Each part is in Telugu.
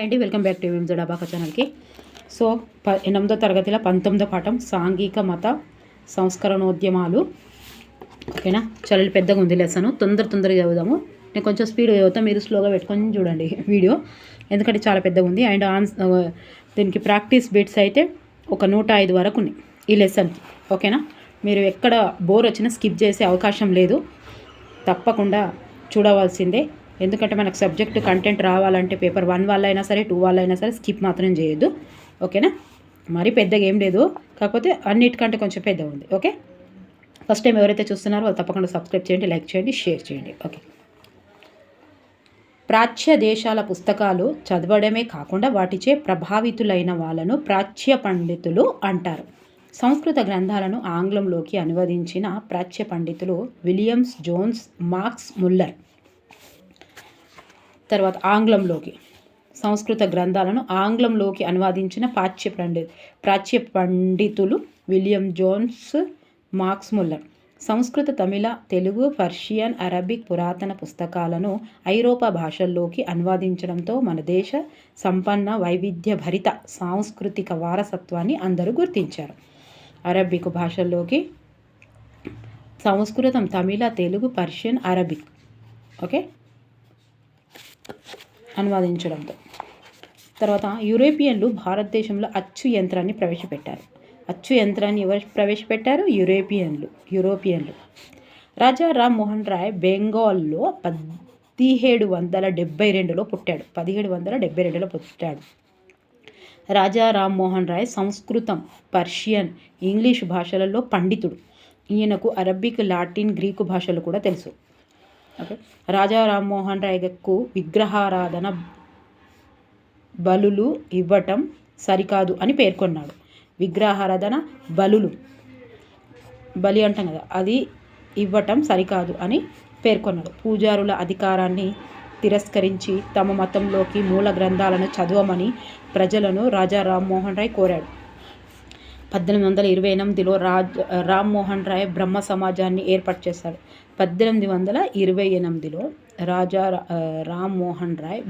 హాయ్ అండి, welcome back to MZ abaca ఛానల్కి. సో 8వ తరగతిలో 19వ పాఠం సాంఘిక మత సంస్కరణోద్యమాలు. ఓకేనా, చాలా పెద్దగా ఉంది లెసను. తొందరగా చదువుదాము. నేను కొంచెం స్పీడ్గా చదువుతాను, మీరు స్లోగా పెట్టుకొని చూడండి వీడియో, ఎందుకంటే చాలా పెద్దగా ఉంది. అండ్ దీనికి ప్రాక్టీస్ బిట్స్ అయితే ఒక 105 వరకు ఉన్నాయి ఈ లెసన్కి. ఓకేనా, మీరు ఎక్కడ బోర్ వచ్చినా స్కిప్ చేసే అవకాశం లేదు, తప్పకుండా చూడవలసిందే. ఎందుకంటే మనకు సబ్జెక్టు కంటెంట్ రావాలంటే పేపర్ 1 వాళ్ళైనా సరే 2 వాళ్ళైనా సరే స్కిప్ మాత్రం చేయొద్దు. ఓకేనా, మరి పెద్దగా ఏం లేదు, కాకపోతే అన్నిటికంటే కొంచెం పెద్దగా ఉంది. ఓకే, ఫస్ట్ టైం ఎవరైతే చూస్తున్నారో వాళ్ళు తప్పకుండా సబ్స్క్రైబ్ చేయండి, లైక్ చేయండి, షేర్ చేయండి. ఓకే, ప్రాచ్య దేశాల పుస్తకాలు చదవడమే కాకుండా వాటిచే ప్రభావితులైన వాళ్ళను ప్రాచ్య పండితులు అంటారు. సంస్కృత గ్రంథాలను ఆంగ్లంలోకి అనువదించిన ప్రాచ్య పండితులు విలియమ్స్ జోన్స్, మార్క్స్ ముల్లర్. తర్వాత ఆంగ్లంలోకి సంస్కృత గ్రంథాలను ఆంగ్లంలోకి అనువాదించిన ప్రాచ్య పండితులు విలియం జోన్స్, మార్క్స్ ముల్లర్. సంస్కృత, తమిళ, తెలుగు, పర్షియన్, అరబిక్ పురాతన పుస్తకాలను ఐరోపా భాషల్లోకి అనువాదించడంతో మన దేశ సంపన్న వైవిధ్యభరిత సాంస్కృతిక వారసత్వాన్ని అందరూ గుర్తించారు. అరబిక్ భాషల్లోకి సంస్కృతం, తమిళ, తెలుగు, పర్షియన్, అరబిక్ ఓకే అనువాదించడంతో. తర్వాత యూరోపియన్లు భారతదేశంలో అచ్చు యంత్రాన్ని ప్రవేశపెట్టారు. అచ్చు యంత్రాన్ని ఎవరు ప్రవేశపెట్టారు? యూరోపియన్లు. రాజా రామ్మోహన్ రాయ్ బెంగాల్లో 1772లో పుట్టాడు. 1772లో పుట్టాడు. రాజా రామ్మోహన్ రాయ్ సంస్కృతం, పర్షియన్, ఇంగ్లీషు భాషలలో పండితుడు. ఈయనకు అరబిక్, లాటిన్, గ్రీకు భాషలు కూడా తెలుసు. ఓకే, రాజా రామ్మోహన్ రాయ్కు విగ్రహారాధన, బలులు ఇవ్వటం సరికాదు అని పేర్కొన్నాడు. విగ్రహారాధన, బలి అంటాం కదా, అది ఇవ్వటం సరికాదు అని పేర్కొన్నాడు. పూజారుల అధికారాన్ని తిరస్కరించి తమ మతంలోకి మూల గ్రంథాలను చదవమని ప్రజలను రాజా రామ్మోహన్ రాయ్ కోరాడు. 1828లో రామ్మోహన్ రాయ్ బ్రహ్మ సమాజాన్ని ఏర్పాటు చేశాడు. 1828లో రామ్మోహన్ రాయ్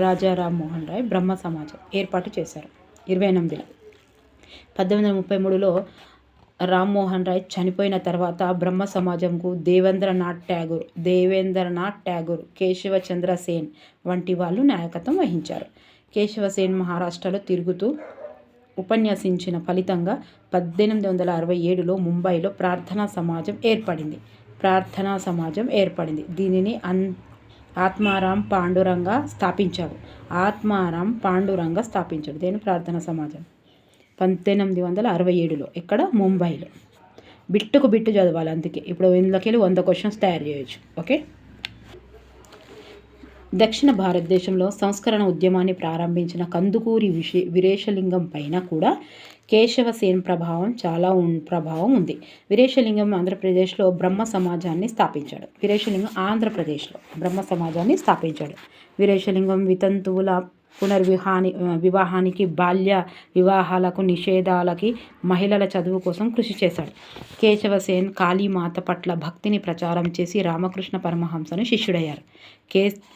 రాజా రామ్మోహన్ రాయ్ బ్రహ్మ సమాజం ఏర్పాటు చేశారు 28లో. 1833లో రామ్మోహన్ రాయ్ చనిపోయిన తర్వాత బ్రహ్మ సమాజంకు దేవేంద్రనాథ్ ఠాగూర్, కేశవచంద్ర సేన్ వంటి వాళ్ళు నాయకత్వం వహించారు. కేశవసేన్ మహారాష్ట్రలో తిరుగుతూ ఉపన్యసించిన ఫలితంగా 1867లో ముంబైలో ప్రార్థనా సమాజం ఏర్పడింది. దీనిని ఆత్మారాం పాండురంగ స్థాపించాడు. దేని ప్రార్థనా సమాజం 1867లో ఇక్కడ ముంబైలో. బిట్టుకు బిట్టు చదవాలి, అందుకే ఇప్పుడు ఇందులోకి 100 క్వశ్చన్స్ తయారు చేయొచ్చు. ఓకే, దక్షిణ భారతదేశంలో సంస్కరణ ఉద్యమాన్ని ప్రారంభించిన కందుకూరి వీరేశలింగం పైన కూడా కేశవసేన్ ప్రభావం ఉంది. వీరేశలింగం ఆంధ్రప్రదేశ్లో బ్రహ్మ సమాజాన్ని స్థాపించాడు. వీరేశలింగం వితంతువుల వివాహానికి, బాల్య వివాహాలకు నిషేధాలకి, మహిళల చదువు కోసం కృషి చేశాడు. కేశవసేన్ కాళీమాత పట్ల భక్తిని ప్రచారం చేసి రామకృష్ణ పరమహంసను శిష్యుడయ్యారు.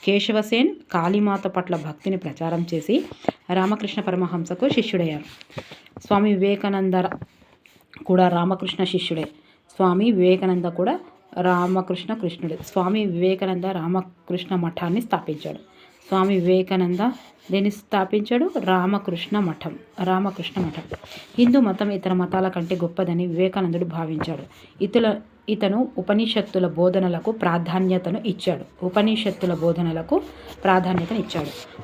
కేశవసేన్ కాళీమాత పట్ల భక్తిని ప్రచారం చేసి రామకృష్ణ పరమహంసకు శిష్యుడయ్యారు. స్వామి వివేకానంద కూడా రామకృష్ణ శిష్యుడే. స్వామి వివేకానంద రామకృష్ణ మఠాన్ని స్థాపించాడు. రామకృష్ణ మఠం. హిందూ మతం ఇతర మతాల కంటే గొప్పదని వివేకానందుడు భావించాడు. ఇతను ఉపనిషత్తుల బోధనలకు ప్రాధాన్యతను ఇచ్చాడు.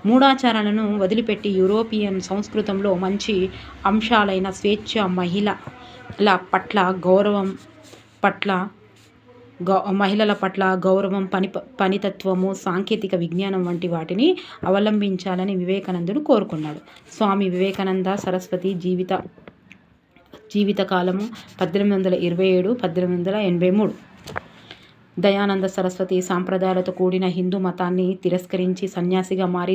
మూఢాచారాలను వదిలిపెట్టి యూరోపియన్ సంస్కృతంలో మంచి అంశాలైన స్వేచ్ఛ, మహిళల పట్ల గౌరవం, పనితత్వము, సాంకేతిక విజ్ఞానం వంటి వాటిని అవలంబించాలని వివేకానందుడు కోరుకున్నాడు. స్వామి వివేకానంద సరస్వతి జీవితకాలము 1827-1883. దయానంద సరస్వతి సాంప్రదాయాలతో కూడిన హిందూ మతాన్ని తిరస్కరించి సన్యాసిగా మారి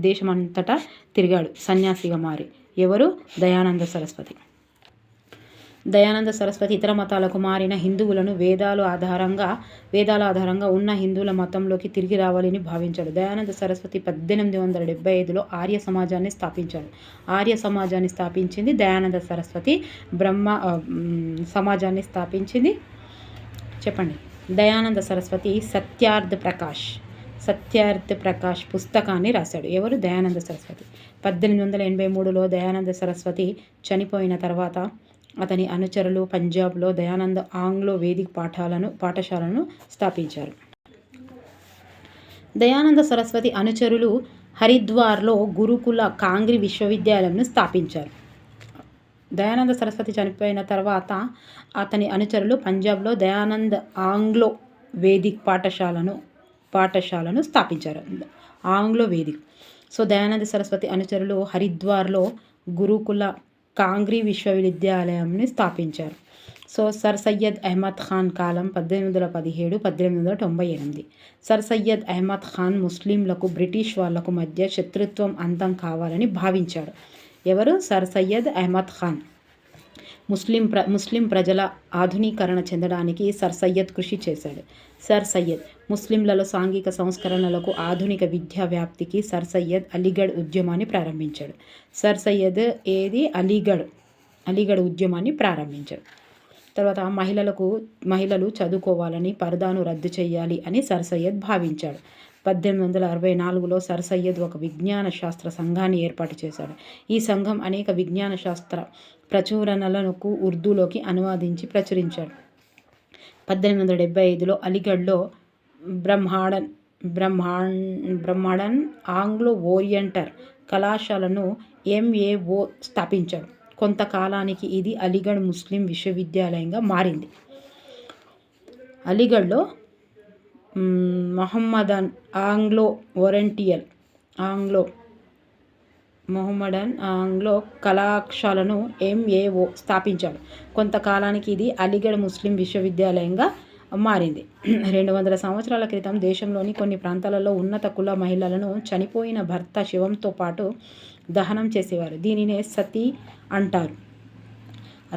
దేశమంతటా తిరిగాడు. ఎవరు? దయానంద సరస్వతి. దయానంద సరస్వతి ఇతర మతాలకు మారిన హిందువులను వేదాల ఆధారంగా ఉన్న హిందువుల మతంలోకి తిరిగి రావాలని భావించాడు. దయానంద సరస్వతి 1875లో ఆర్య సమాజాన్ని స్థాపించాడు. ఆర్య సమాజాన్ని స్థాపించింది దయానంద సరస్వతి. బ్రహ్మ సమాజాన్ని స్థాపించింది చెప్పండి. దయానంద సరస్వతి సత్యార్థ్ ప్రకాష్ పుస్తకాన్ని రాశాడు. ఎవరు? దయానంద సరస్వతి. 1883లో దయానంద సరస్వతి చనిపోయిన తర్వాత అతని అనుచరులు పంజాబ్లో దయానంద ఆంగ్లో వేదిక్ పాఠశాలను స్థాపించారు. దయానంద సరస్వతి అనుచరులు హరిద్వార్లో గురుకుల కాంగ్రీ విశ్వవిద్యాలయంను స్థాపించారు. దయానంద సరస్వతి చనిపోయిన తర్వాత అతని అనుచరులు పంజాబ్లో దయానంద్ ఆంగ్లో వేదిక్ పాఠశాలను స్థాపించారు. Anglo Vedic. So Dayananda Saraswati అనుచరులు హరిద్వార్లో గురుకుల కాంగ్రీ విశ్వవిద్యాలయంని స్థాపించారు. సో సర్ సయ్యద్ అహ్మద్ ఖాన్ కాలం 1817-1898. సర్ సయ్యద్ అహ్మద్ ఖాన్ ముస్లింలకు బ్రిటిష్ వాళ్లకు మధ్య శత్రుత్వం అంతం కావాలని భావించాడు. ఎవరు? సర్ సయ్యద్ అహ్మద్ ఖాన్. ముస్లిం ప్రజల ఆధునీకరణ చెందడానికి సర్ సయ్యద్ కృషి చేశాడు. సర్ సయ్యద్ ముస్లింలలో సాంఘిక సంస్కరణలకు, ఆధునిక విద్యా వ్యాప్తికి సర్ సయ్యద్ అలీగఢ్ ఉద్యమాన్ని ప్రారంభించాడు. సర్ సయ్యద్ అలీగఢ్ ఉద్యమాన్ని ప్రారంభించాడు. తర్వాత మహిళలు చదువుకోవాలని, పరదాను రద్దు చేయాలి అని సర్ సయ్యద్ భావించాడు. 1864లో సర్ సయ్యద్ ఒక విజ్ఞాన శాస్త్ర సంఘాన్ని ఏర్పాటు చేశాడు. ఈ సంఘం అనేక విజ్ఞాన శాస్త్ర ప్రచురణలను ఉర్దూలోకి అనువాదించి ప్రచురించాడు. 1875లో అలీగఢ్లో బ్రహ్మాండన్ ఆంగ్లో ఓరియంటల్ కళాశాలను MAO స్థాపించాడు. కొంతకాలానికి ఇది అలీగఢ్ ముస్లిం విశ్వవిద్యాలయంగా మారింది. అలీగఢ్లో మొహమ్మదన్ ఆంగ్లో కళాశాలను MAO స్థాపించాడు. కొంతకాలానికి ఇది అలీగఢ్ ముస్లిం విశ్వవిద్యాలయంగా మారింది. 200 సంవత్సరాల క్రితం దేశంలోని కొన్ని ప్రాంతాలలో ఉన్నత కుల మహిళలను చనిపోయిన భర్త శవంతో పాటు దహనం చేసేవారు. దీనినే సతీ అంటారు.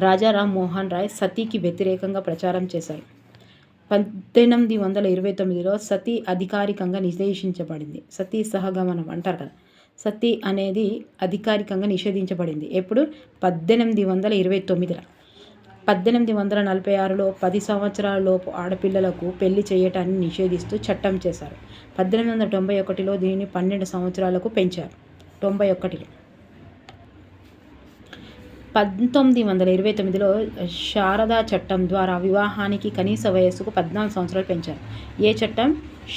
రాజా రామ్ మోహన్ రాయ్ సతీకి వ్యతిరేకంగా ప్రచారం చేశారు. 1829లో సతీ అధికారికంగా నిషేధించబడింది. సతీ సహగమనం అంటారు కదా, సతీ అనేది అధికారికంగా నిషేధించబడింది. ఎప్పుడు? 1829లో. 1846లో 10 సంవత్సరాల లోపు ఆడపిల్లలకు పెళ్లి చేయటాన్ని నిషేధిస్తూ చట్టం చేశారు. 1891లో దీనిని 12 సంవత్సరాలకు పెంచారు. 91లో 1929లో శారదా చట్టం ద్వారా వివాహానికి కనీస వయస్సుకు 14 సంవత్సరాలు పెంచారు. ఏ చట్టం?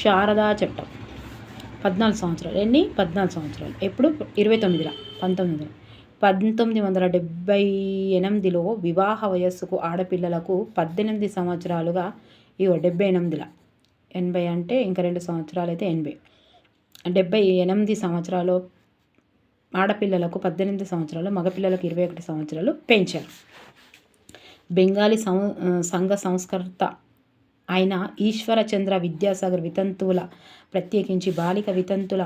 శారదా చట్టం. 14 సంవత్సరాలు. ఎన్ని? 14 సంవత్సరాలు. ఎప్పుడు? 29లో. 1978లో వివాహ వయస్సుకు ఆడపిల్లలకు 18 సంవత్సరాలుగా 78లో 80 అంటే ఇంకా 2 సంవత్సరాలు అయితే 80. 78 సంవత్సరాలు ఆడపిల్లలకు 18 సంవత్సరాలు, మగపిల్లలకు 21 సంవత్సరాలు పెంచారు. బెంగాలీ సంఘ సంస్కర్త అయిన ఈశ్వరచంద్ర విద్యాసాగర్ వితంతువుల, ప్రత్యేకించి బాలిక వితంతుల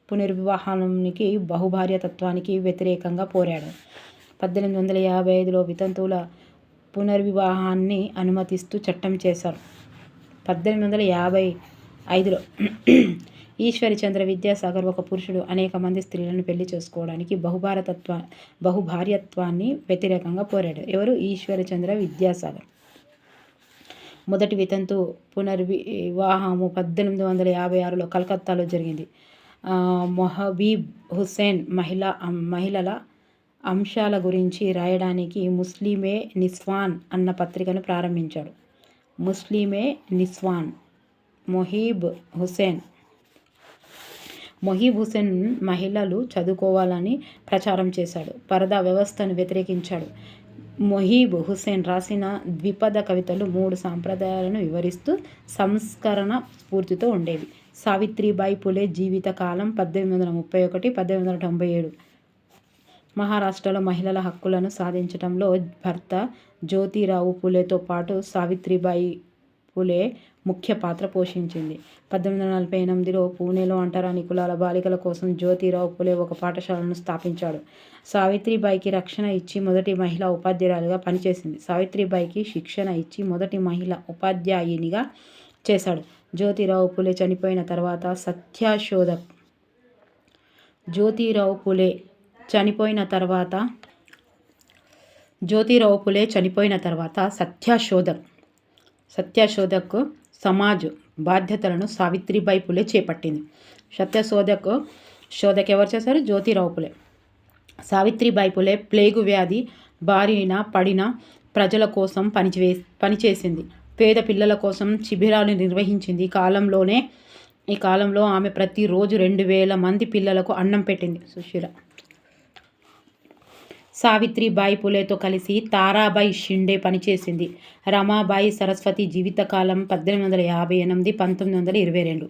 పునర్వివాహానికి, బహుభార్యాతత్వానికి వ్యతిరేకంగా పోరాడు. 1855లో వితంతువుల పునర్వివాహాన్ని అనుమతిస్తూ చట్టం చేశారు. 1855లో ఈశ్వరచంద్ర విద్యాసాగర్ ఒక పురుషుడు అనేక మంది స్త్రీలను పెళ్లి చేసుకోవడానికి, బహుభార్యత్వాన్ని వ్యతిరేకంగా పోరాడారు. ఎవరు? ఈశ్వరచంద్ర విద్యాసాగర్. మొదటి వితంతు పునర్వివాహము 1856లో కలకత్తాలో జరిగింది. మొహబీబ్ హుస్సేన్ మహిళల అంశాల గురించి రాయడానికి ముస్లిమే నిస్వాన్ అన్న పత్రికను ప్రారంభించాడు. ముస్లిమే నిస్వాన్. మొహీబ్ హుస్సేన్ మహిళలు చదువుకోవాలని ప్రచారం చేశాడు. పరదా వ్యవస్థను వ్యతిరేకించాడు. మొహీబ్ హుస్సేన్ రాసిన ద్విపద కవితలు 3 సాంప్రదాయాలను వివరిస్తూ సంస్కరణ స్ఫూర్తితో ఉండేవి. సావిత్రిబాయి పులే జీవిత కాలం 1831-1897. మహారాష్ట్రలో మహిళల హక్కులను సాధించడంలో భర్త జ్యోతిరావు పులేతో పాటు సావిత్రిబాయి పులే ముఖ్య పాత్ర పోషించింది. 1848లో పూణేలో అంటరాని కులాల బాలికల కోసం జ్యోతిరావు పులే ఒక పాఠశాలను స్థాపించాడు. సావిత్రిబాయికి రక్షణ ఇచ్చి మొదటి మహిళా ఉపాధ్యాయురాలిగా పనిచేసింది. సావిత్రిబాయికి శిక్షణ ఇచ్చి మొదటి మహిళా ఉపాధ్యాయునిగా చేశాడు. జ్యోతిరావు పులే చనిపోయిన తర్వాత సత్యశోధక్ సమాజ్ బాధ్యతలను సావిత్రిబాయి పులే చేపట్టింది. శోధక్ ఎవరు చేశారు? జ్యోతిరావు పులే. సావిత్రిబాయి పులే ప్లేగు వ్యాధి బారిన పడిన ప్రజల కోసం పనిచేసింది. పేద పిల్లల కోసం శిబిరాలు నిర్వహించింది. ఈ కాలంలో ఆమె ప్రతిరోజు 2000 మంది పిల్లలకు అన్నం పెట్టింది. సుశీల. సావిత్రిబాయి పులేతో కలిసి తారాబాయి షిండే పనిచేసింది. రమాబాయి సరస్వతి జీవితకాలం 1858-1922.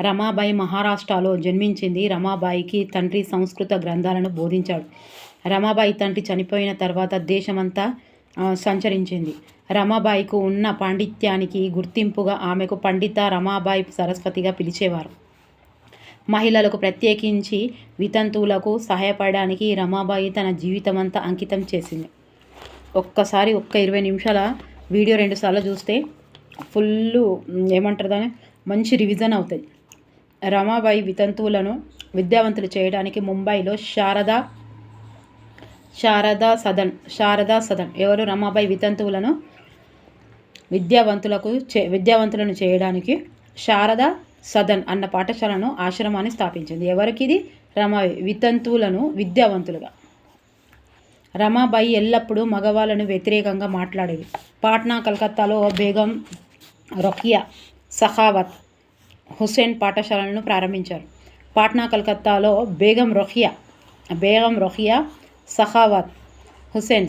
రమాబాయి మహారాష్ట్రలో జన్మించింది. రమాబాయికి తండ్రి సంస్కృత గ్రంథాలను బోధించాడు. రమాబాయి తండ్రి చనిపోయిన తర్వాత దేశమంతా సంచరించింది. రమాబాయికు ఉన్న పాండిత్యానికి గుర్తింపుగా ఆమెకు పండిత రమాబాయి సరస్వతిగా పిలిచేవారు. మహిళలకు, ప్రత్యేకించి వితంతువులకు సహాయపడడానికి రమాబాయి తన జీవితమంతా అంకితం చేసింది. ఒక్క 20 నిమిషాల వీడియో 2 సార్లు చూస్తే ఫుల్లు ఏమంటారు మంచి రివిజన్ అవుతుంది. రమాబాయి వితంతువులను విద్యావంతులు చేయడానికి ముంబైలో శారదా సదన్ ఎవరు? రమాబాయి విద్యావంతులను చేయడానికి శారదా సదన్ అన్న పాఠశాలను, ఆశ్రమాన్ని స్థాపించింది. ఎవరికి ఇది? రమాబాయి వితంతువులను విద్యావంతులుగా. రమాబాయి ఎల్లప్పుడూ మగవాళ్ళను వ్యతిరేకంగా మాట్లాడేది. పాట్నా, కలకత్తాలో బేగం రొకియా సఖావత్ హుసేన్ పాఠశాలను ప్రారంభించారు. పాట్నా, కలకత్తాలో బేగం రొకియా సఖావత్ హుసేన్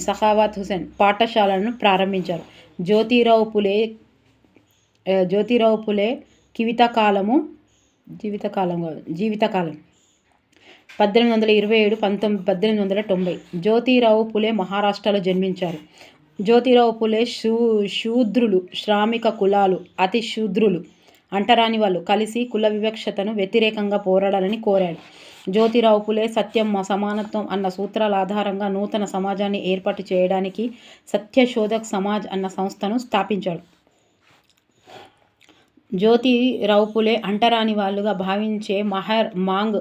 పాఠశాలను ప్రారంభించారు. జ్యోతిరావు పులే జీవితకాలం 1827-1890. జ్యోతిరావు పులే మహారాష్ట్రలో జన్మించారు. జ్యోతిరావు పులే శూద్రులు, శ్రామిక కులాలు, అతి శూద్రులు, అంటరాని వాళ్ళు కలిసి కుల వివక్షతను వ్యతిరేకంగా పోరాడాలని కోరాడు. జ్యోతిరావు పులే సత్యం, సమానత్వం అన్న సూత్రాల ఆధారంగా నూతన సమాజాన్ని ఏర్పాటు చేయడానికి సత్యశోధక్ సమాజ్ అన్న సంస్థను స్థాపించాడు. జ్యోతిరావు పులే అంటరాని వాళ్ళుగా భావించే మహర్ మాంగ్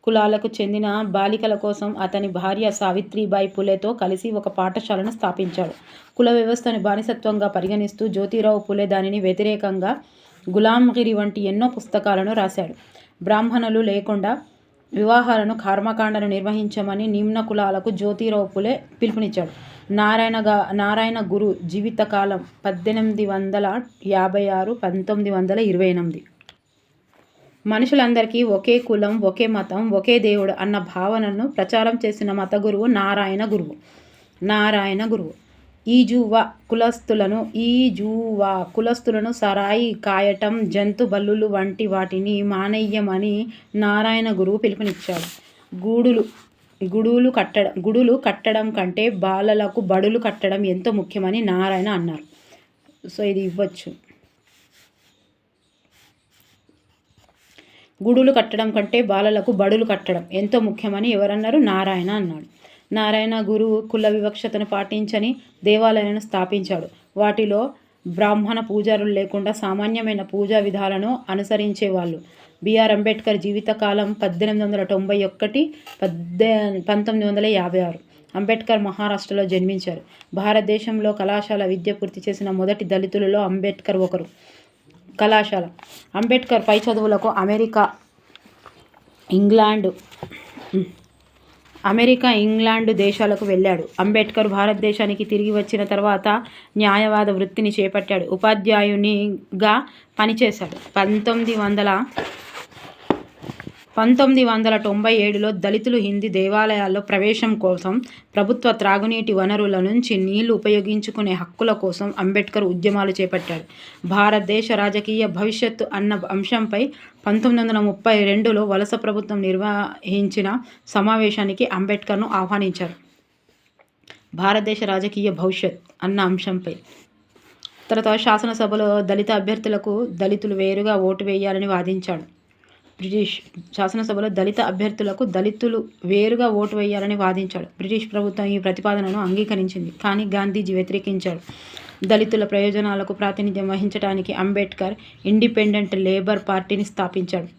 కులాలకు చెందిన బాలికల కోసం అతని భార్య సావిత్రిబాయి పులేతో కలిసి ఒక పాఠశాలను స్థాపించాడు. కుల వ్యవస్థను బానిసత్వంగా పరిగణిస్తూ జ్యోతిరావు పులే దానిని వ్యతిరేకంగా గులాంగిరి వంటి ఎన్నో పుస్తకాలను రాశాడు. బ్రాహ్మణులు లేకుండా వివాహాలను, కర్మకాండను నిర్వహించమని నిమ్న కులాలకు జ్యోతిరావు పులే పిలుపునిచ్చాడు. నారాయణ గురు జీవితకాలం 1856-1928. మనుషులందరికీ ఒకే కులం, ఒకే మతం, ఒకే దేవుడు అన్న భావనను ప్రచారం చేసిన మత గురువు నారాయణ గురువు. ఈజువా కులస్తులను సరాయి కాయటం, జంతు బలులు వంటి వాటిని మానేయమని నారాయణ గురువు పిలుపునిచ్చాడు. గుడులు కట్టడం కంటే బాలలకు బడులు కట్టడం ఎంతో ముఖ్యమని నారాయణ అన్నారు. సో ఇది ఇవ్వచ్చు. గుడులు కట్టడం కంటే బాలలకు బడులు కట్టడం ఎంతో ముఖ్యమని ఎవరన్నారు? నారాయణ అన్నాడు. నారాయణ గురువు కుల వివక్షతను పాటించని దేవాలయాలను స్థాపించాడు. వాటిలో బ్రాహ్మణ పూజారులు లేకుండా సామాన్యమైన పూజా విధాలను అనుసరించేవాళ్ళు. బిఆర్ అంబేద్కర్ జీవితకాలం 1891-1956. అంబేద్కర్ మహారాష్ట్రలో జన్మించారు. భారతదేశంలో కళాశాల విద్య పూర్తి చేసిన మొదటి దళితులలో అంబేద్కర్ ఒకరు. అంబేద్కర్ పై చదువులకు అమెరికా, ఇంగ్లాండ్ దేశాలకు వెళ్ళాడు. అంబేద్కర్ భారతదేశానికి తిరిగి వచ్చిన తర్వాత న్యాయవాద వృత్తిని చేపట్టాడు. ఉపాధ్యాయునిగా పనిచేశాడు. 1997లో దళితులు హిందూ దేవాలయాల్లో ప్రవేశం కోసం, ప్రభుత్వ త్రాగునీటి వనరుల నుంచి నీళ్లు ఉపయోగించుకునే హక్కుల కోసం అంబేద్కర్ ఉద్యమాలు చేపట్టాడు. భారతదేశ రాజకీయ భవిష్యత్తు అన్న అంశంపై 1932లో వలస ప్రభుత్వం నిర్వహించిన సమావేశానికి అంబేద్కర్ను ఆహ్వానించారు. భారతదేశ రాజకీయ భవిష్యత్ అన్న అంశంపై. తర్వాత శాసనసభలో దళిత అభ్యర్థులకు దళితులు వేరుగా ఓటు వేయాలని వాదించాడు. బ్రిటిష్ శాసనసభలో దళిత అభ్యర్థులకు దళితులు వేరుగా ఓటు వేయాలని వాదించాడు. బ్రిటిష్ ప్రభుత్వం ఈ ప్రతిపాదనను అంగీకరించింది, కానీ గాంధీజీ వ్యతిరేకించాడు. దళితుల ప్రయోజనాలకు ప్రాతినిధ్యం వహించడానికి అంబేద్కర్ ఇండిపెండెంట్ లేబర్ పార్టీని స్థాపించాడు.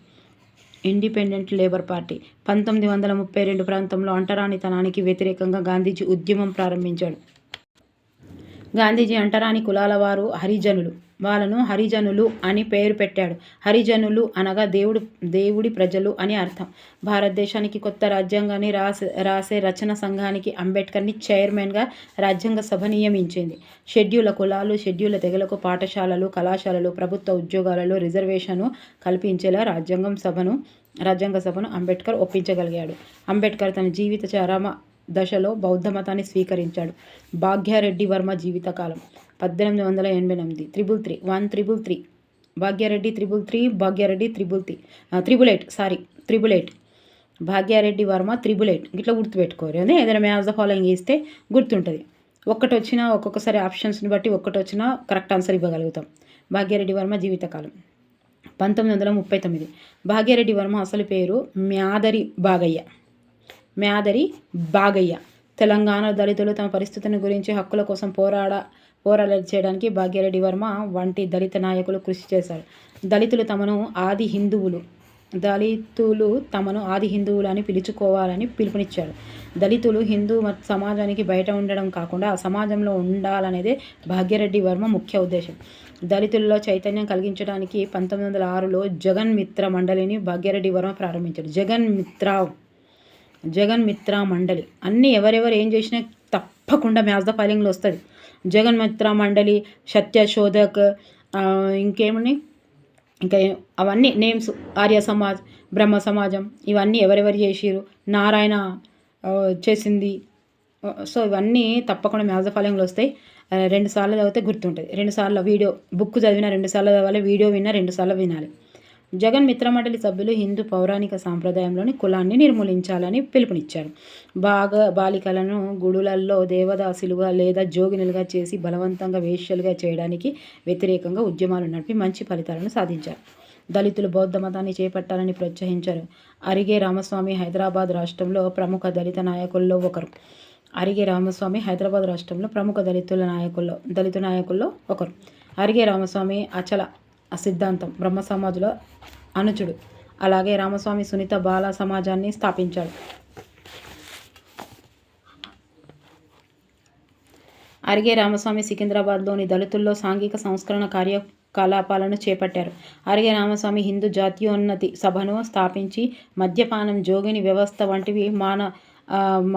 ఇండిపెండెంట్ లేబర్ పార్టీ 1932 ప్రాంతంలో అంటరానితనానికి వ్యతిరేకంగా గాంధీజీ ఉద్యమం ప్రారంభించాడు. గాంధీజీ అంటరాని కులాల వారు హరిజనులు, వాళ్ళను హరిజనులు అని పేరు పెట్టాడు. హరిజనులు అనగా దేవుడి ప్రజలు అని అర్థం. భారతదేశానికి కొత్త రాజ్యాంగాన్ని రాసే రచన సంఘానికి అంబేద్కర్ని చైర్మన్గా రాజ్యాంగ సభ నియమించింది. షెడ్యూల కులాలు, షెడ్యూల తెగలకు పాఠశాలలు, కళాశాలలు, ప్రభుత్వ ఉద్యోగాలలో రిజర్వేషను కల్పించేలా రాజ్యాంగ సభను అంబేద్కర్ ఒప్పించగలిగాడు. అంబేద్కర్ తన జీవిత చరమ దశలో బౌద్ధ మతాన్ని స్వీకరించాడు. భాగ్యారెడ్డి వర్మ జీవితకాలం 1888. 333 భాగ్యారెడ్డి 333 భాగ్యారెడ్డి వర్మ 388 ఇట్లా గుర్తుపెట్టుకోరు. అదే ఏదైనా మ్యాచ్ ద ఫాలోయింగ్ ఇస్తే గుర్తుంటుంది. ఒక్కటి వచ్చినా ఒక్కొక్కసారి ఆప్షన్స్ని బట్టి ఒక్కటి వచ్చినా కరెక్ట్ ఆన్సర్ ఇవ్వగలుగుతాం. భాగ్యారెడ్డి వర్మ జీవితకాలం 1939. భాగ్యారెడ్డి వర్మ అసలు పేరు మ్యాదరి బాగయ్య. తెలంగాణ దళితులు తమ పరిస్థితిని గురించి హక్కుల కోసం పోరాట చేయడానికి భాగ్యారెడ్డి వర్మ వంటి దళిత నాయకులు కృషి చేశారు. దళితులు తమను ఆది హిందువులు అని పిలుచుకోవాలని పిలుపునిచ్చాడు. దళితులు హిందూ సమాజానికి బయట ఉండడం కాకుండా ఆ సమాజంలో ఉండాలనేదే భాగ్యారెడ్డి వర్మ ముఖ్య ఉద్దేశం. దళితులలో చైతన్యం కలిగించడానికి 1906లో జగన్ మిత్ర మండలిని భాగ్యారెడ్డి వర్మ ప్రారంభించాడు. జగన్ మిత్ర మండలి అన్నీ ఎవరెవరు ఏం చేసినా తప్పకుండా మ్యాచ్ ద ఫాలోయింగ్లో వస్తుంది. జగన్ మిత్ర మండలి, సత్యశోధక్, ఇంకేమని ఇంకా అవన్నీ నేమ్స్, ఆర్య సమాజ్, బ్రహ్మ సమాజం, ఇవన్నీ ఎవరెవరు చేసిరు, నారాయణ చేసింది. సో ఇవన్నీ తప్పకుండా మ్యాచ్ ద ఫాలోయింగ్లో వస్తాయి. 2 సార్లు చదివితే గుర్తుంటుంది. 2 సార్లు వీడియో బుక్ చదివిన 2 సార్లు చదవాలి, వీడియో విన్నా 2 సార్లు వినాలి. జగన్ మిత్రమండలి సభ్యులు హిందూ పౌరాణిక సాంప్రదాయంలోని కులాన్ని నిర్మూలించాలని పిలుపునిచ్చారు. బాలికలను గుడులల్లో దేవదాసులుగా లేదా జోగినులుగా చేసి బలవంతంగా వేశ్యలుగా చేయడానికి వ్యతిరేకంగా ఉద్యమాలు నడిపి మంచి ఫలితాలను సాధించారు. దళితులు బౌద్ధ మతాన్ని చేపట్టాలని ప్రోత్సహించారు. అరిగే రామస్వామి హైదరాబాద్ రాష్ట్రంలో ప్రముఖ దళిత నాయకుల్లో ఒకరు. అరిగే రామస్వామి అచల సిద్ధాంతం బ్రహ్మ సమాజంలో అనుచుడు. అలాగే రామస్వామి సునీత బాల సమాజాన్ని స్థాపించాడు. అరిగే రామస్వామి సికింద్రాబాద్లోని దళితుల్లో సాంఘిక సంస్కరణ కార్యకలాపాలను చేపట్టారు. అరిగే రామస్వామి హిందూ జాతీయోన్నతి సభను స్థాపించి మద్యపానం, జోగిని వ్యవస్థ వంటివి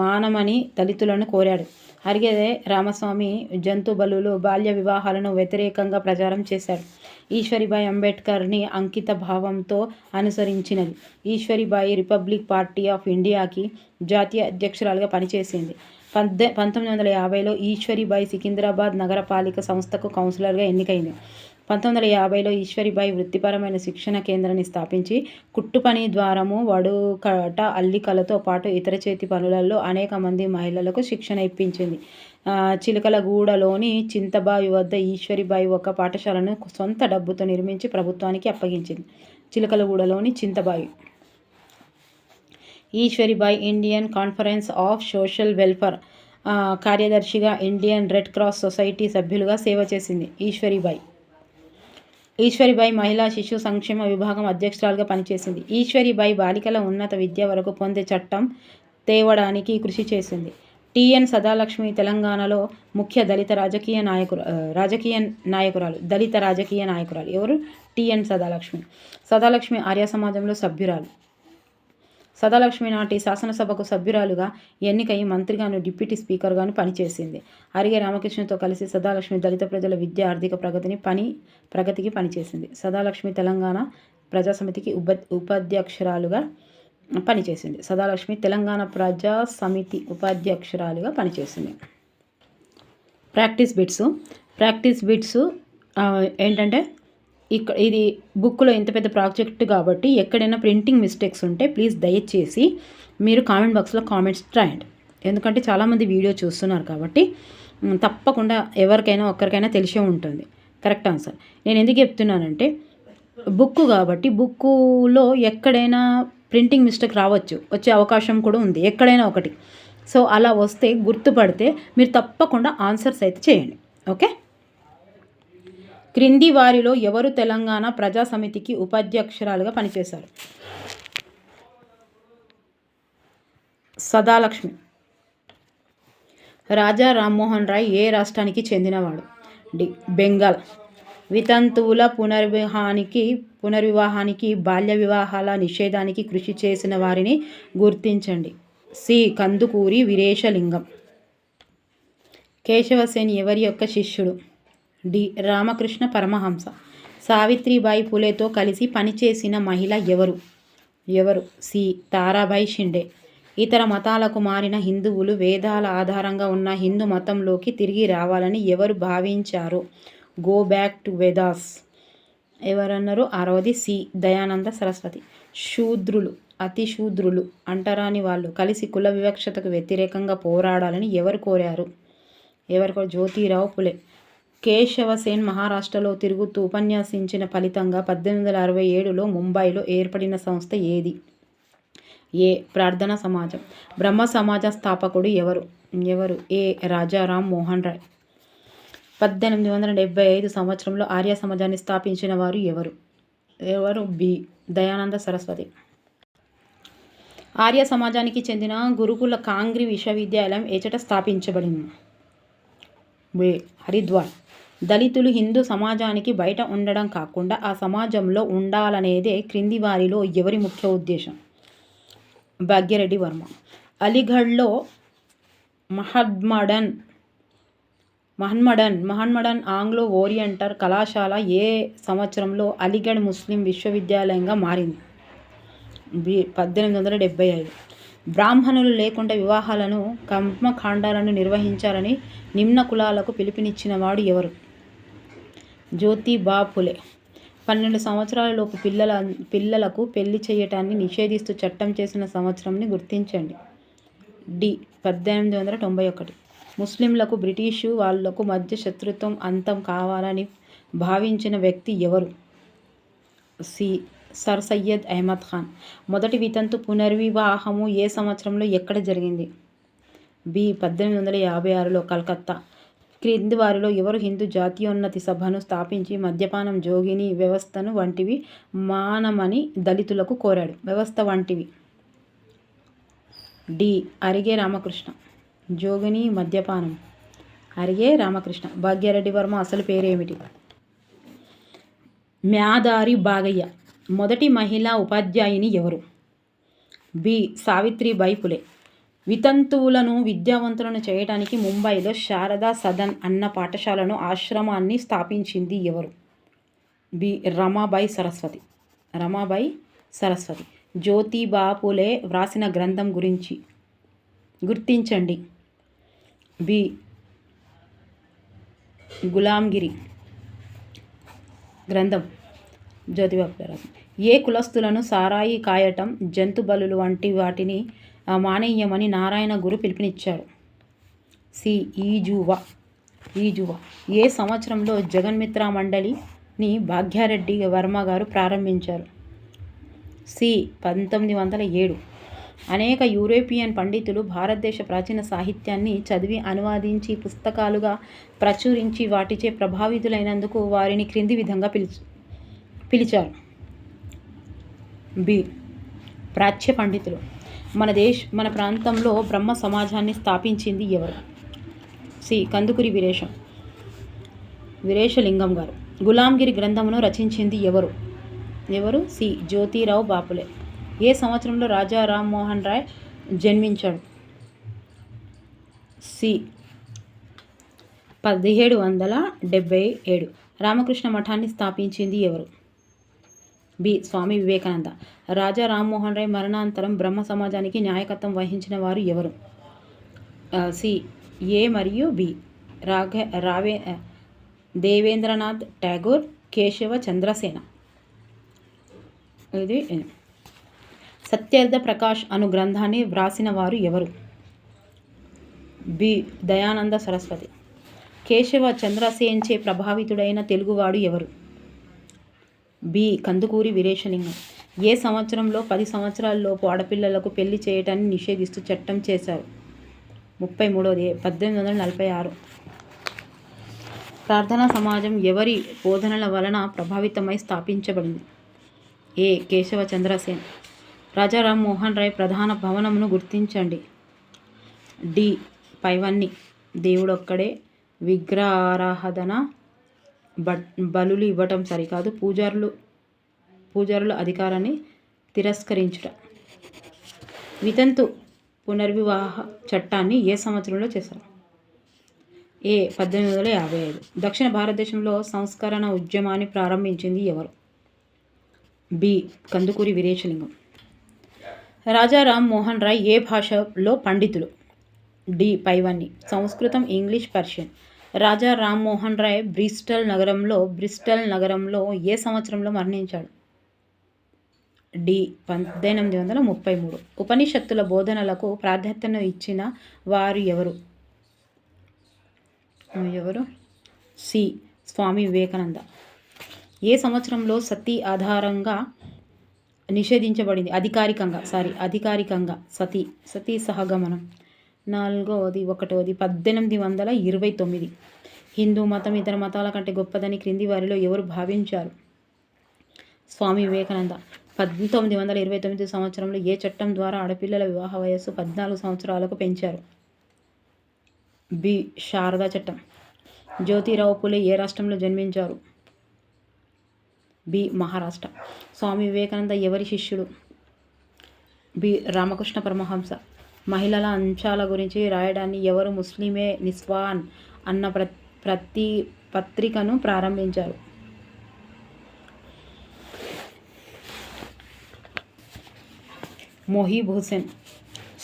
మానమని దళితులను కోరాడు. అరిగే రామస్వామి జంతు బలులు, బాల్య వివాహాలను వ్యతిరేకంగా ప్రచారం చేశాడు. ఈశ్వరీబాయి అంబేద్కర్ని అంకిత భావంతో అనుసరించినది. ఈశ్వరీబాయి రిపబ్లిక్ పార్టీ ఆఫ్ ఇండియాకి జాతీయ అధ్యక్షురాలుగా పనిచేసింది. 1950లో ఈశ్వరీబాయి సికింద్రాబాద్ నగరపాలిక సంస్థకు కౌన్సిలర్గా ఎన్నికైంది. 1950లో ఈశ్వరీబాయి వృత్తిపరమైన శిక్షణ కేంద్రాన్ని స్థాపించి కుట్టుపని, ద్వారము, వడుకట, అల్లికలతో పాటు ఇతర చేతి పనులలో అనేక మంది మహిళలకు శిక్షణ ఇప్పించింది. చిలకలగూడలోని చింతబావి వద్ద ఈశ్వరీబాయి ఒక పాఠశాలను సొంత డబ్బుతో నిర్మించి ప్రభుత్వానికి అప్పగించింది. చిలకలగూడలోని Chintabavi. Eshwaribai Indian conference of social welfare కార్యదర్శిగా, ఇండియన్ రెడ్ క్రాస్ సొసైటీ సభ్యులుగా సేవ చేసింది. ఈశ్వరీబాయి మహిళా శిశు సంక్షేమ విభాగం అధ్యక్షురాలుగా పనిచేసింది. ఈశ్వరీబాయి బాలికల ఉన్నత విద్య వరకు పొందే చట్టం తేవడానికి కృషి చేసింది. టిఎన్ సదాలక్ష్మి తెలంగాణలో ముఖ్య దళిత రాజకీయ నాయకురాలు. ఎవరు? టిఎన్ సదాలక్ష్మి ఆర్య సమాజంలో సభ్యురాలు. సదాలక్ష్మి నాటి శాసనసభకు సభ్యురాలుగా ఎన్నికై మంత్రిగాను, డిప్యూటీ స్పీకర్గాను పనిచేసింది. అరిగే రామకృష్ణతో కలిసి సదాలక్ష్మి దళిత ప్రజల విద్య, ఆర్థిక ప్రగతికి పనిచేసింది. సదాలక్ష్మి తెలంగాణ ప్రజాసమితికి ఉపాధ్యక్షురాలుగా పనిచేసింది. తెలంగాణ ప్రజాసమితి ఉపాధ్యక్షురాలుగా పనిచేసింది. ప్రాక్టీస్ బిట్స్ ఏంటంటే ఇది బుక్లో ఇంత పెద్ద ప్రాజెక్ట్ కాబట్టి ఎక్కడైనా ప్రింటింగ్ మిస్టేక్స్ ఉంటే ప్లీజ్ దయచేసి మీరు కామెంట్ బాక్స్లో కామెంట్స్ రాయండి. ఎందుకంటే చాలామంది వీడియో చూస్తున్నారు కాబట్టి తప్పకుండా ఎవరికైనా ఒక్కరికైనా తెలిసే ఉంటుంది కరెక్ట్ ఆన్సర్. నేను ఎందుకు చెప్తున్నానంటే బుక్ కాబట్టి బుక్కులో ఎక్కడైనా ప్రింటింగ్ మిస్టేక్ రావచ్చు, వచ్చే అవకాశం కూడా ఉంది ఎక్కడైనా ఒకటి. సో అలా వస్తే గుర్తుపడితే మీరు తప్పకుండా ఆన్సర్స్ అయితే చేయండి. ఓకే. క్రింది వారిలో ఎవరు తెలంగాణ ప్రజా సమితికి ఉపాధ్యక్షురాలుగా పనిచేశారు? సదాలక్ష్మి. రాజా రామ్మోహన్ రాయ్ ఏ రాష్ట్రానికి చెందినవాడు? డి బెంగాల్. వితంతువుల పునర్వివాహానికి బాల్య వివాహాల నిషేధానికి కృషి చేసిన వారిని గుర్తించండి. సి కందుకూరి వీరేశలింగం. కేశవసేన్ ఎవరి యొక్క శిష్యుడు? డి రామకృష్ణ పరమహంస. సావిత్రిబాయి పులేతో కలిసి పనిచేసిన మహిళ ఎవరు? సి తారాబాయి షిండే. ఇతర మతాలకు మారిన హిందువులు వేదాల ఆధారంగా ఉన్న హిందూ మతంలోకి తిరిగి రావాలని ఎవరు భావించారు? Go back to Vedas. ఎవరన్నారు? 6వది సి దయానంద సరస్వతి. అతి శూద్రులు అంటరాని వాళ్ళు కలిసి కుల వివక్షతకు వ్యతిరేకంగా పోరాడాలని ఎవరు కోరారు? జ్యోతిరావు పులే. కేశవసేన్ మహారాష్ట్రలో తిరుగుతూ ఉపన్యాసించిన ఫలితంగా 1867లో ముంబైలో ఏర్పడిన సంస్థ ఏది? ఏ ప్రార్థనా సమాజం. బ్రహ్మ సమాజ స్థాపకుడు ఎవరు? ఏ రాజారాం మోహన్ రాయ్. 1875 సంవత్సరంలో ఆర్య సమాజాన్ని స్థాపించిన వారు ఎవరు? బి దయానంద సరస్వతి. ఆర్య సమాజానికి చెందిన గురుకుల కాంగ్రీ విశ్వవిద్యాలయం ఏచట స్థాపించబడింది? బి హరిద్వార్. దళితులు హిందూ సమాజానికి బయట ఉండడం కాకుండా ఆ సమాజంలో ఉండాలనేదే క్రింది వారిలో ఎవరి ముఖ్య ఉద్దేశం? భాగ్యరెడ్డి వర్మ. అలీగఢ్లో మహమ్మడన్ ఆంగ్లో ఓరియంటల్ కళాశాల ఏ సంవత్సరంలో అలీగఢ్ ముస్లిం విశ్వవిద్యాలయంగా మారింది? 1875. బ్రాహ్మణులు లేకుండా వివాహాలను కర్మకాండాలను నిర్వహించాలని నిమ్న కులాలకు పిలుపునిచ్చిన వాడు ఎవరు? జ్యోతిబా ఫులే. 12 సంవత్సరాలలోపు పిల్లలకు పెళ్లి చేయటాన్ని నిషేధిస్తూ చట్టం చేసిన సంవత్సరంని గుర్తించండి. డి 1891. ముస్లింలకు బ్రిటిషు వాళ్లకు మధ్య శత్రుత్వం అంతం కావాలని భావించిన వ్యక్తి ఎవరు? C sir Syed Ahmad Khan. మొదటి వితంతు పునర్వివాహము ఏ సంవత్సరంలో ఎక్కడ జరిగింది? బి 1856లో కలకత్తా. క్రింది వారిలో ఎవరు హిందూ జాతీయోన్నతి సభను స్థాపించి మద్యపానం జోగిని వ్యవస్థను వంటివి మానమని దళితులకు కోరాడు? వ్యవస్థ వంటివి. డి అరిగే రామకృష్ణ. జోగిని మద్యపానం అరిగే రామకృష్ణ. భాగ్యారెడ్డి వర్మ అసలు పేరేమిటి? మ్యాదారి బాగయ్య. మొదటి మహిళా ఉపాధ్యాయుని ఎవరు? బి సావిత్రిబాయి పులే. వితంతువులను విద్యావంతులను చేయడానికి ముంబైలో శారదా సదన్ అన్న పాఠశాలను ఆశ్రమాన్ని స్థాపించింది ఎవరు? బి రమాబాయి సరస్వతి. జ్యోతిబా పులే వ్రాసిన గ్రంథం గుర్తించండి. బి గులాంగిరి గ్రంథం జ్యోతిబా పులే రాసింది. ఏ కులస్తులను సారాయి కాయటం జంతు బలులు వంటి వాటిని మానేయమని నారాయణ గురు పిలుపునిచ్చారు? సి ఈజువా. ఏ సంవత్సరంలో జగన్మిత్ర మండలిని భాగ్యారెడ్డి వర్మ గారు ప్రారంభించారు? సి 1907. అనేక యూరోపియన్ పండితులు భారతదేశ ప్రాచీన సాహిత్యాన్ని చదివి అనువాదించి పుస్తకాలుగా ప్రచురించి వాటిచే ప్రభావితులైనందుకు వారిని క్రింది విధంగా పిలిచారు? బి ప్రాచ్య పండితులు. మన ప్రాంతంలో బ్రహ్మ సమాజాన్ని స్థాపించింది ఎవరు? సి కందుకూరి వీరేశలింగం గారు. గులాంగిరి గ్రంథమును రచించింది ఎవరు? సి జ్యోతిరావు బాపులే. ఏ సంవత్సరంలో రాజా రామ్మోహన్ రాయ్ జన్మించాడు? సి 1777. రామకృష్ణ మఠాన్ని స్థాపించింది ఎవరు? బి స్వామి వివేకానంద. రాజా రామ్మోహన్ రాయ్ మరణానంతరం బ్రహ్మ సమాజానికి నాయకత్వం వహించిన వారు ఎవరు? సి ఏ మరియు బి దేవేంద్రనాథ్ ఠాగూర్, కేశవ చంద్రసేన. ఇది సత్యార్థ ప్రకాష్ అను గ్రంథాన్ని వ్రాసిన వారు ఎవరు? బి దయానంద సరస్వతి. కేశవ చంద్రసేన్చే ప్రభావితుడైన తెలుగువాడు ఎవరు? బి కందుకూరి వీరేశలింగం. ఏ సంవత్సరంలో 10 సంవత్సరాలలోపు ఆడపిల్లలకు పెళ్లి చేయటాన్ని నిషేధిస్తూ చట్టం చేశారు? 33వ 1846. ప్రార్థనా సమాజం ఎవరి బోధనల వలన ప్రభావితమై స్థాపించబడింది? ఏ కేశవ చంద్రసేన్. రాజా రామ్మోహన్ రాయ్ ప్రధాన భవనమును గుర్తించండి. డి పైవన్నీ. దేవుడొక్కడే, విగ్రహారాధన, బలులు ఇవ్వటం సరికాదు, పూజారుల అధికారాన్ని తిరస్కరించుట. వితంతు పునర్వివాహ చట్టాన్ని ఏ సంవత్సరంలో చేశారు? ఏ 1855. దక్షిణ భారతదేశంలో సంస్కరణ ఉద్యమాన్ని ప్రారంభించింది ఎవరు? బి కందుకూరి వీరేశలింగం. రాజా రామ్మోహన్ రాయ్ ఏ భాషలో పండితులు? డి పైవన్నీ. సంస్కృతం, English, Persian. Raja Rammohan Roy Bristol నగరంలో ఏ సంవత్సరంలో మరణించాడు? డి 1833. ఉపనిషత్తుల బోధనలకు ప్రాధాన్యతను ఇచ్చిన వారు ఎవరు? సి స్వామి వివేకానంద. ఏ సంవత్సరంలో సతీ ఆధారంగా నిషేధించబడింది? అధికారికంగా సతీ సహగమనం. 1వ 1829. హిందూ మతం ఇతర మతాల కంటే గొప్పదని క్రింది వారిలో ఎవరు భావించారు? స్వామి వివేకానంద. 1929 సంవత్సరంలో ఏ చట్టం ద్వారా ఆడపిల్లల వివాహ వయస్సు 14 సంవత్సరాలకు పెంచారు? బి శారదా చట్టం. జ్యోతిరావు పులే ఏ రాష్ట్రంలో జన్మించారు? బి మహారాష్ట్ర. స్వామి వివేకానంద ఎవరి శిష్యుడు? బి రామకృష్ణ పరమహంస. మహిళల అంశాల గురించి రాయడాన్ని ఎవరు ముస్లిమే నిస్వాన్ అన్న పత్రికను ప్రారంభించారు? మొహీబ్ హుసేన్.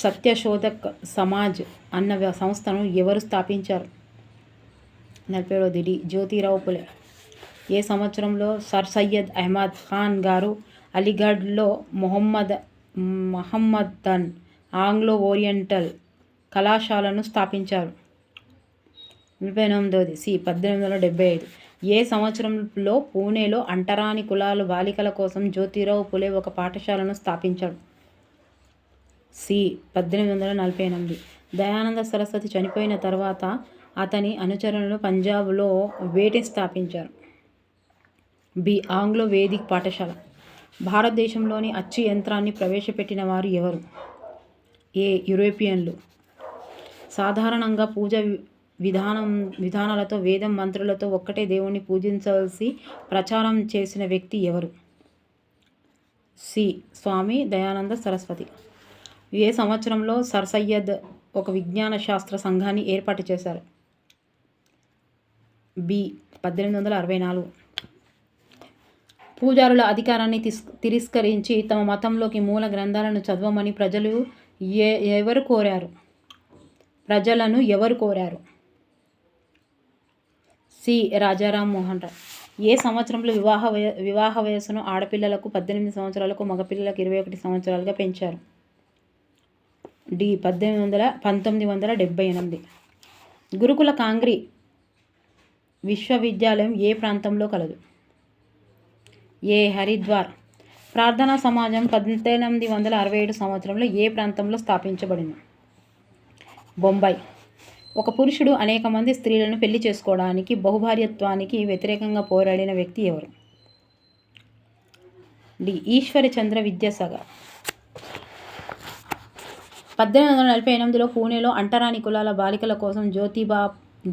సత్యశోధక్ సమాజ్ అన్న సంస్థను ఎవరు స్థాపించారు? 40వ. జ్యోతిరావు పులే. ఏ సంవత్సరంలో సర్ సయ్యద్ అహ్మద్ ఖాన్ గారు అలీగఢ్లో మొహమ్మదన్ ఆంగ్లో ఓరియంటల్ కళాశాలను స్థాపించారు? 48వ. 1875. ఏ సంవత్సరంలో పూణేలో అంటరాని కులాల బాలికల కోసం జ్యోతిరావు పులే ఒక పాఠశాలను స్థాపించాడు? సి 1848. దయానంద సరస్వతి చనిపోయిన తర్వాత అతని అనుచరులు పంజాబ్లో వేటిని స్థాపించారు? బి ఆంగ్లో వేదిక్ పాఠశాల. భారతదేశంలోని అచ్చు యంత్రాన్ని ప్రవేశపెట్టిన వారు ఎవరు? ఏ యూరోపియన్లు. సాధారణంగా పూజ విధానాలతో వేదం మంత్రులతో ఒక్కటే దేవుణ్ణి పూజించాల్సి ప్రచారం చేసిన వ్యక్తి ఎవరు? సి స్వామి దయానంద సరస్వతి. ఏ సంవత్సరంలో సర్ సయ్యద్ ఒక విజ్ఞాన శాస్త్ర సంఘాన్ని ఏర్పాటు చేశారు? బి 1864. పూజారుల అధికారాన్ని తిరస్కరించి తమ మతంలోకి మూల గ్రంథాలను చదవమని ప్రజలను ఎవరు కోరారు? సి రాజా రామ్మోహన్ రాయ్. ఏ సంవత్సరంలో వివాహ వయస్సును ఆడపిల్లలకు 18 సంవత్సరాలకు, మగపిల్లలకు 21 సంవత్సరాలుగా పెంచారు? డి 1978. గురుకుల కాంగ్రీ విశ్వవిద్యాలయం ఏ ప్రాంతంలో కలదు? ఏ హరిద్వార్. ప్రార్థనా సమాజం 1867 సంవత్సరంలో ఏ ప్రాంతంలో స్థాపించబడింది? బొంబాయి. ఒక పురుషుడు అనేక మంది స్త్రీలను పెళ్లి చేసుకోవడానికి, బహుభార్యత్వానికి వ్యతిరేకంగా పోరాడిన వ్యక్తి ఎవరు? డి ఈశ్వరచంద్ర విద్యాసాగర్. 1848లో పూణేలో అంటరాని కులాల బాలికల కోసం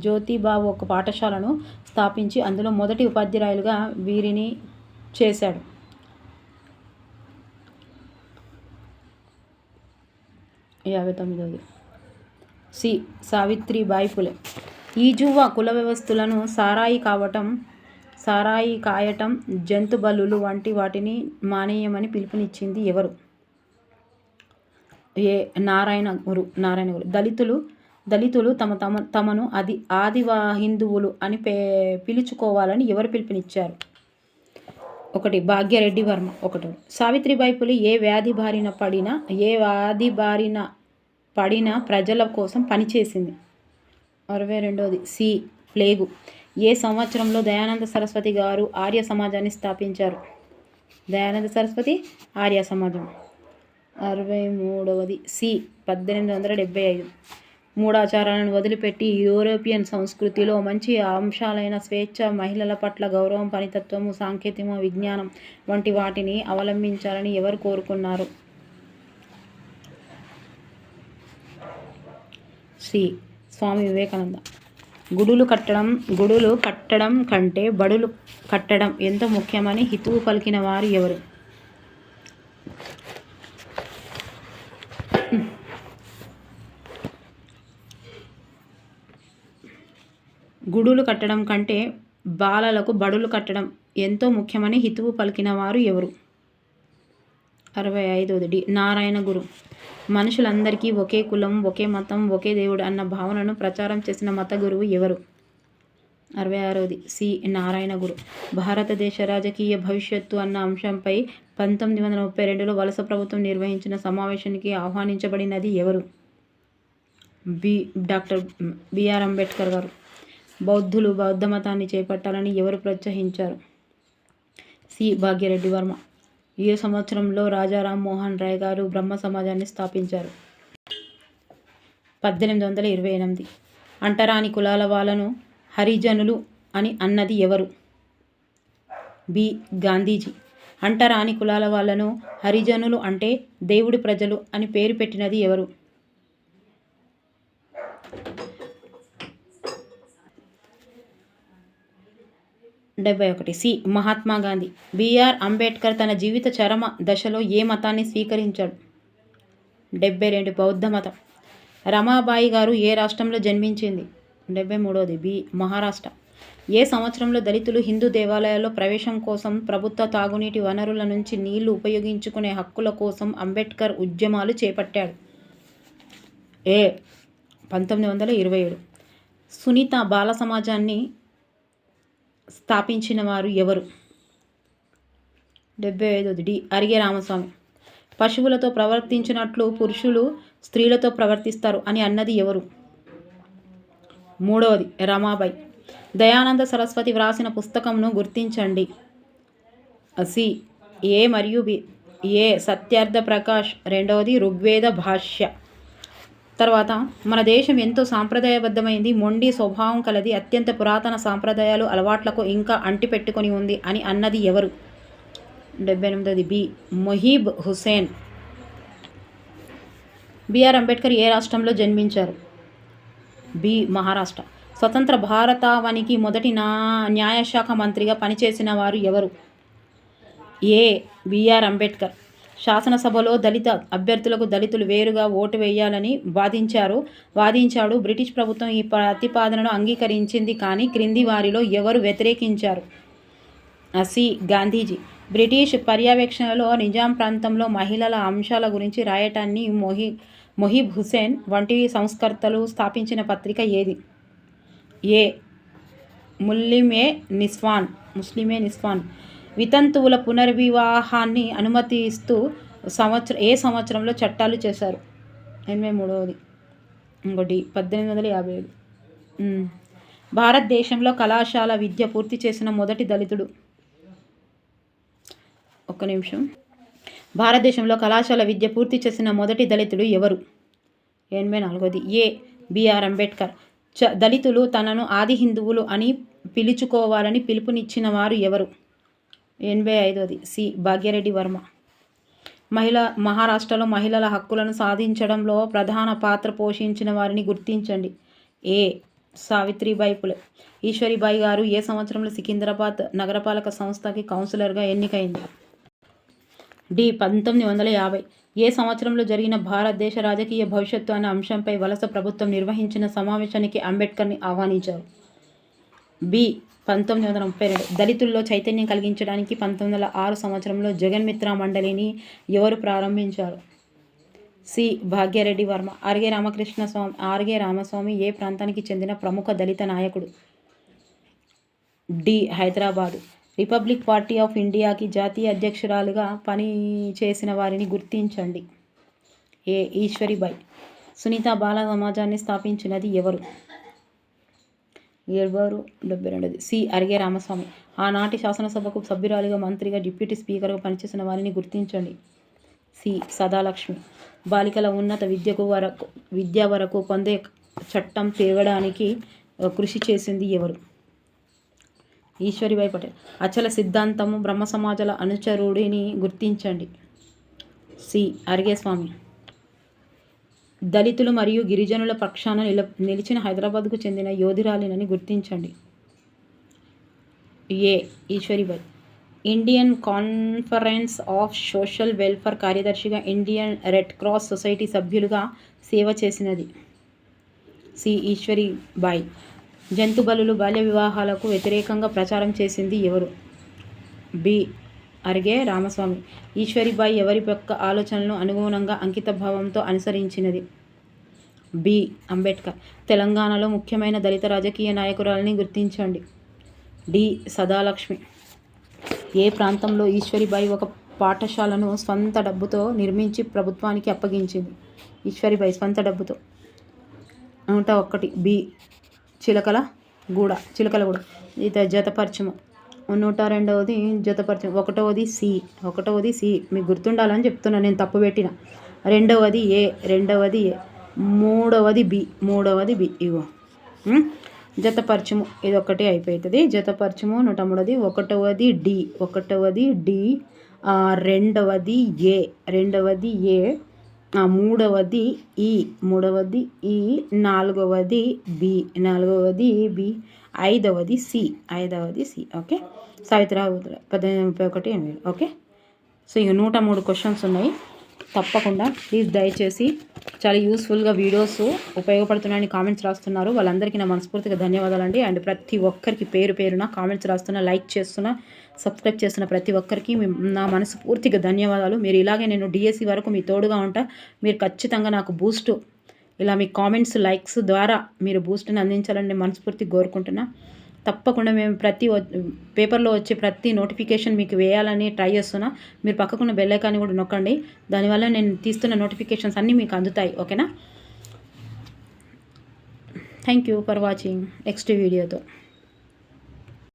జ్యోతిబా ఒక పాఠశాలను స్థాపించి అందులో మొదటి ఉపాధ్యాయులుగా వీరిని చేశాడు. 59. సి సావిత్రిబాయి పులే. ఈజువ కుల వ్యవస్థలను సారాయి కాయటం, జంతు బలులు వంటి వాటిని మానేయమని పిలుపునిచ్చింది ఎవరు? ఏ నారాయణ గురు. దళితులు తమను ఆదివా హిందువులు అని పిలుచుకోవాలని ఎవరు పిలుపునిచ్చారు? 1 భాగ్యరెడ్డి వర్మ. 1. సావిత్రిబాయి పులే ఏ వ్యాధి బారిన పడిన ప్రజల కోసం పనిచేసింది. 62ది సి ప్లేగు. ఏ సంవత్సరంలో దయానంద సరస్వతి గారు ఆర్య సమాజాన్ని స్థాపించారు? దయానంద సరస్వతి ఆర్య సమాజం. 63వది సి 1875. మూఢాచారాలను వదిలిపెట్టి యూరోపియన్ సంస్కృతిలో మంచి అంశాలైన స్వేచ్ఛ, మహిళల పట్ల గౌరవం, పనితత్వము, సాంకేతికము, విజ్ఞానం వంటి వాటిని అవలంబించాలని ఎవరు కోరుకున్నారు? సి స్వామి వివేకానంద. గుడులు కట్టడం కంటే బడులు కట్టడం ఎంతో ముఖ్యమని హితువు పలికిన వారు ఎవరు? గుడులు కట్టడం కంటే బాలలకు బడులు కట్టడం ఎంతో ముఖ్యమని హితువు పలికిన వారు ఎవరు? 65ది డి నారాయణ గురు. మనుషులందరికీ ఒకే కులం, ఒకే మతం, ఒకే దేవుడు అన్న భావనను ప్రచారం చేసిన మత గురువు ఎవరు? 66వది సి నారాయణ గురు. భారతదేశ రాజకీయ భవిష్యత్తు అన్న అంశంపై 1932లో వలస ప్రభుత్వం నిర్వహించిన సమావేశానికి ఆహ్వానించబడినది ఎవరు? డాక్టర్ బిఆర్ అంబేద్కర్ గారు. బౌద్ధులు బౌద్ధ మతాన్ని చేపట్టాలని ఎవరు ప్రోత్సహించారు? సి భాగ్యరెడ్డి వర్మ. ఏ సంవత్సరంలో రాజా రామ్మోహన్ రాయ్ గారు బ్రహ్మ సమాజాన్ని స్థాపించారు? 1828. అంటరాని కులాల వాళ్ళను హరిజనులు అని అన్నది ఎవరు? బి గాంధీజీ. అంటరాని కులాల వాళ్ళను హరిజనులు అంటే దేవుడి ప్రజలు అని పేరు పెట్టినది ఎవరు? 71 సి మహాత్మా గాంధీ. బిఆర్ అంబేద్కర్ తన జీవిత చరమ దశలో ఏ మతాన్ని స్వీకరించాడు? 72 బౌద్ధ మతం. రమాబాయి గారు ఏ రాష్ట్రంలో జన్మించింది? 73వది బి మహారాష్ట్ర. ఏ సంవత్సరంలో దళితులు హిందూ దేవాలయాల్లో ప్రవేశం కోసం, ప్రభుత్వ తాగునీటి వనరుల నుంచి నీళ్లు ఉపయోగించుకునే హక్కుల కోసం అంబేద్కర్ ఉద్యమాలు చేపట్టాడు? ఏ 1927. సునీత బాల సమాజాన్ని స్థాపించిన వారు ఎవరు? 75వది డి అరిగే రామస్వామి. పశువులతో ప్రవర్తించినట్లు పురుషులు స్త్రీలతో ప్రవర్తిస్తారు అని అన్నది ఎవరు? 3వది రమాబాయి. దయానంద సరస్వతి వ్రాసిన పుస్తకంను గుర్తించండి. సి ఏ మరియు బి. ఏ సత్యార్థ ప్రకాష్. 2వది ఋగ్వేద భాష్య. తర్వాత మన దేశం ఎంతో సాంప్రదాయబద్ధమైంది, మొండి స్వభావం కలది, అత్యంత పురాతన సాంప్రదాయాలు అలవాట్లకు ఇంకా అంటిపెట్టుకొని ఉంది అని అన్నది ఎవరు? 78వది బి మొహీబ్ హుసేన్. బిఆర్ అంబేద్కర్ ఏ రాష్ట్రంలో జన్మించారు? బి మహారాష్ట్ర. స్వతంత్ర భారతావనికి మొదటి న్యాయశాఖ మంత్రిగా పనిచేసిన వారు ఎవరు? ఏ బిఆర్ అంబేద్కర్. శాసనసభలో దళిత అభ్యర్థులకు దళితులు వేరుగా ఓటు వేయాలని వాదించాడు. బ్రిటిష్ ప్రభుత్వం ఈ ప్రతిపాదనను అంగీకరించింది, కానీ క్రింది వారిలో ఎవరు వ్యతిరేకించారు? సి గాంధీజీ. బ్రిటిష్ పర్యవేక్షణలో నిజాం ప్రాంతంలో మహిళల అంశాల గురించి రాయటాన్ని మొహీబ్ హుసేన్ వంటి సంస్కర్తలు స్థాపించిన పత్రిక ఏది? ఏ ముస్లిమే నిస్వాన్. వితంతువుల పునర్వివాహాన్ని అనుమతిస్తూ ఏ సంవత్సరంలో చట్టాలు చేశారు? 83వది. ఇంకోటి 1857. భారతదేశంలో కళాశాల విద్య పూర్తి చేసిన మొదటి దళితుడు. భారతదేశంలో కళాశాల విద్య పూర్తి చేసిన మొదటి దళితుడు ఎవరు? 84వది ఏ బిఆర్ అంబేద్కర్. దళితులు తనను ఆది హిందువులు అని పిలుచుకోవాలని పిలుపునిచ్చిన వారు ఎవరు? 85వది సి భాగ్యరెడ్డి వర్మ. మహారాష్ట్రలో మహిళల హక్కులను సాధించడంలో ప్రధాన పాత్ర పోషించిన వారిని గుర్తించండి. ఏ సావిత్రిబాయి పులే. ఈశ్వరీబాయి గారు ఏ సంవత్సరంలో సికింద్రాబాద్ నగరపాలక సంస్థకి కౌన్సిలర్గా ఎన్నికైంది? డి 1950. ఏ సంవత్సరంలో జరిగిన భారతదేశ రాజకీయ భవిష్యత్తు అనే అంశంపై వలస ప్రభుత్వం నిర్వహించిన సమావేశానికి అంబేద్కర్ని ఆహ్వానించారు? బి 1932. దళితుల్లో చైతన్యం కలిగించడానికి 1906 సంవత్సరంలో జగన్మిత్ర మండలిని ఎవరు ప్రారంభించారు? సి భాగ్యరెడ్డి వర్మ. ఆర్గే రామస్వామి ఏ ప్రాంతానికి చెందిన ప్రముఖ దళిత నాయకుడు? D Hyderabad. Republic party of ఇండియాకి జాతీయ అధ్యక్షురాలుగా పనిచేసిన వారిని గుర్తించండి. ఏ ఈశ్వరీబాయి. సునీత బాల సమాజాన్ని స్థాపించినది ఎవరు? 72 సి. అరిగే రామస్వామి. ఆనాటి శాసనసభకు సభ్యురాలిగా, మంత్రిగా, డిప్యూటీ స్పీకర్గా పనిచేసిన వారిని గుర్తించండి. సి. సదాలక్ష్మి. బాలికల ఉన్నత విద్య వరకు పొందే చట్టం తేవడానికి కృషి చేసింది ఎవరు? ఈశ్వరీబాయి పటేల్. అచల సిద్ధాంతము బ్రహ్మ సమాజాల అనుచరుడిని గుర్తించండి. సి. అరిగేస్వామి. దళితులు మరియు గిరిజనుల పక్షాన నిలిచిన హైదరాబాద్కు చెందిన యోధురాలినని గుర్తించండి. A. Eshwaribai. Indian conference of social welfare కార్యదర్శిగా, ఇండియన్ రెడ్ క్రాస్ సొసైటీ సభ్యులుగా సేవ చేసినది. సి. ఈశ్వరీబాయి. జంతు బలులు, బాల్య వివాహాలకు వ్యతిరేకంగా ప్రచారం చేసింది ఎవరు? బి. అరిగే రామస్వామి. ఈశ్వరీబాయి ఎవరి యొక్క ఆలోచనలను అనుగుణంగా అంకితభావంతో అనుసరించినది? బి. అంబేద్కర్. తెలంగాణలో ముఖ్యమైన దళిత రాజకీయ నాయకురాలని గుర్తించండి. డి. సదాలక్ష్మి. ఏ ప్రాంతంలో ఈశ్వరీబాయి ఒక పాఠశాలను స్వంత డబ్బుతో నిర్మించి ప్రభుత్వానికి అప్పగించింది? ఈశ్వరీబాయి స్వంత డబ్బుతో. 101 బి. చిలకలగూడ. ఇది జతపరచము. 102ది జతపరచము. 1వది సి. మీకు గుర్తుండాలని చెప్తున్నా, నేను తప్పు పెట్టిన. 2వది ఏ. 3వది బి. ఇగో జతపరచము. ఇది ఒకటి అయిపోతుంది. జతపరచము 103ది. 1వది డి. 2వది ఏ. 3వది ఈ. 4వది బి. 5వది C. Okay. Savitrirao 1831. Okay. So ఇక 103 క్వశ్చన్స్ ఉన్నాయి. తప్పకుండా ప్లీజ్ దయచేసి చాలా యూస్ఫుల్గా వీడియోస్ ఉపయోగపడుతున్నాయని కామెంట్స్ రాస్తున్నారు. వాళ్ళందరికీ నా మనస్ఫూర్తిగా ధన్యవాదాలండి. అండ్ ప్రతి ఒక్కరికి పేరున కామెంట్స్ రాస్తున్నా, లైక్ చేస్తున్నా, సబ్స్క్రైబ్ చేస్తున్న ప్రతి ఒక్కరికి నా మనస్ఫూర్తిగా ధన్యవాదాలు. మీరు ఇలాగే నేను డిఎస్సి వరకు మీ తోడుగా ఉంటా. మీరు ఖచ్చితంగా నాకు బూస్ట్, ఇలా మీ కామెంట్స్, లైక్స్ ద్వారా మీరు బూస్ట్ని అందించాలని నేను మనస్ఫూర్తిగా కోరుకుంటున్నా. తప్పకుండా మేము ప్రతి పేపర్లో వచ్చే ప్రతి నోటిఫికేషన్ మీకు వేయాలని ట్రై చేస్తున్నా. మీరు పక్కకున్న బెల్ ఐకాన్ని కూడా నొక్కండి. దానివల్ల నేను తీస్తున్న నోటిఫికేషన్స్ అన్నీ మీకు అందుతాయి. ఓకేనా? Thank you for watching. Next వీడియోతో